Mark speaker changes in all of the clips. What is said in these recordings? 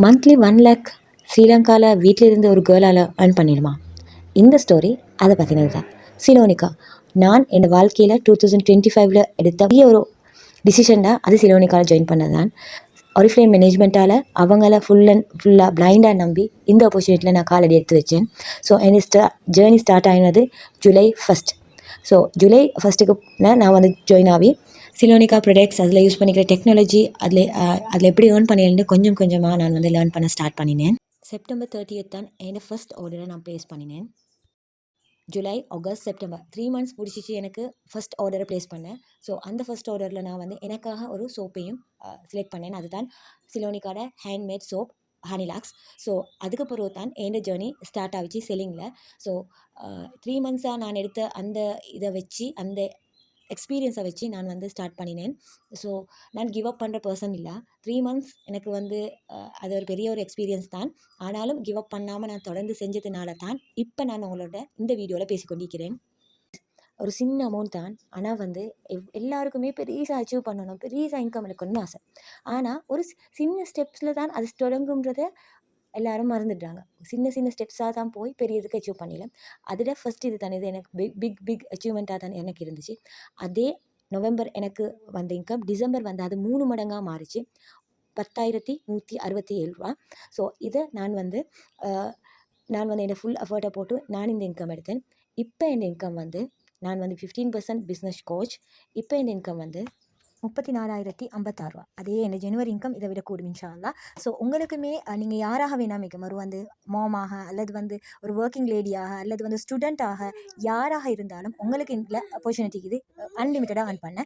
Speaker 1: Monthly 1 lakh ஸ்ரீலங்காவில் வீட்டில் இருந்து ஒரு கேர்ளால் earn பண்ணிடுமா? இந்த ஸ்டோரி அதை பற்றினது தான். சிலோனிகா, நான் என் வாழ்க்கையில் 2025 எடுத்த பெரிய ஒரு டிசிஷன் தான் அது. சிலோனிகாவில் ஜாயின் பண்ணது தான். ஒரிஃப்ளேம் மேனேஜ்மெண்ட்டால் அவங்கள ஃபுல்லாக பிளைண்டாக நம்பி இந்த ஆப்பர்ச்சுனிட்டியில் நான் காலடி எடுத்து வச்சேன். ஸோ என் ஜேர்னி ஸ்டார்ட் ஆகினது July 1st. So July 1st நான் வந்து ஜாயின் ஆகி சிலோனிகா ப்ராடக்ட்ஸ் அதில் யூஸ் பண்ணிக்கிற டெக்னாலஜி அதில் எப்படி ஏர்ன் பண்ணிடலன்னு கொஞ்சம் கொஞ்சமாக நான் வந்து லேர்ன் பண்ண ஸ்டார்ட் பண்ணினேன். September 30th தான் என்னோடய ஃபர்ஸ்ட் ஆர்டரை நான் ப்ளேஸ் பண்ணினேன். July, August, September 3 months பிடிச்சிச்சு எனக்கு ஃபஸ்ட் ஆர்டரை ப்ளேஸ் பண்ணேன். ஸோ அந்த ஃபஸ்ட் ஆர்டரில் நான் வந்து எனக்காக ஒரு சோப்பையும் செலக்ட் பண்ணேன். அதுதான் சிலோனிக்காட ஹேண்ட்மேட் சோப் ஹனிலாக்ஸ். ஸோ அதுக்கு பிறகு தான் என்னோட ஜேர்னி ஸ்டார்ட் ஆகிச்சு செல்லிங்கில். ஸோ 3 months நான் எடுத்த அந்த இதை வச்சு, அந்த எக்ஸ்பீரியன்ஸை வச்சு நான் வந்து ஸ்டார்ட் பண்ணினேன். ஸோ நான் கிவ் அப் பண்ணுற பர்சன் இல்லை. 3 months எனக்கு வந்து அது ஒரு பெரிய ஒரு எக்ஸ்பீரியன்ஸ் தான். ஆனாலும் கிவ் அப் பண்ணாமல் நான் தொடர்ந்து செஞ்சதுனால தான் இப்போ நான் உங்களோட இந்த வீடியோவில் பேசிக்கொண்டிருக்கிறேன். ஒரு சின்ன அமௌண்ட் தான், ஆனால் வந்து எல்லாருக்குமே பெருசாக அச்சீவ் பண்ணணும், பெருசாக இன்கம் எடுக்கணும்னு ஆசை. ஆனால் ஒரு சின்ன ஸ்டெப்ஸில் தான் அது தொடங்குன்றத எல்லாரும் மறந்துடுறாங்க. சின்ன சின்ன ஸ்டெப்ஸாக தான் போய் பெரிய இதுக்கு அச்சீவ் பண்ணிடலாம். அதில் ஃபஸ்ட் இது தானே, இது எனக்கு பிக் அச்சீவ்மெண்ட்டாக தான் எனக்கு இருந்துச்சு. அதே நவம்பர் எனக்கு வந்த இன்கம் டிசம்பர் வந்து அது 3 மடங்காக மாறிச்சு. 10,167 ரூபா. ஸோ இதை நான் வந்து என்னோடய ஃபுல் எஃபர்ட்டை போட்டு நான் இந்த இன்கம் எடுத்தேன். இப்போ என் இன்கம் வந்து நான் வந்து 15% பிஸ்னஸ் கோச். இப்போ என் இன்கம் வந்து 34,056 ரூபா. அதே என் ஜனவரி இன்கம் இதை விட கூடும் இன்ஷா அல்லாஹ். ஸோ உங்களுக்குமே நீங்கள் யாராக வேணாமிக்கும், ஒரு வந்து மாமாக அல்லது வந்து ஒரு ஒர்க்கிங் லேடியாக அல்லது வந்து ஸ்டூடெண்ட்டாக யாராக இருந்தாலும் உங்களுக்கு இந்த ஆப்பர்ச்சுனிட்டி இது அன்லிமிட்டடாக earn பண்ண.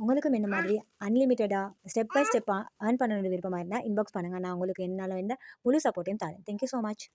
Speaker 1: உங்களுக்கும் என்ன மாதிரி அன்லிமிட்டடாக ஸ்டெப் பை ஸ்டெப்பாக earn பண்ணணும் விருப்பமாக இருந்தால் இன்பாக்ஸ் பண்ணுங்கள். நான் உங்களுக்கு என்னால் முழு சப்போர்ட்டையும் தரேன். Thank you so much.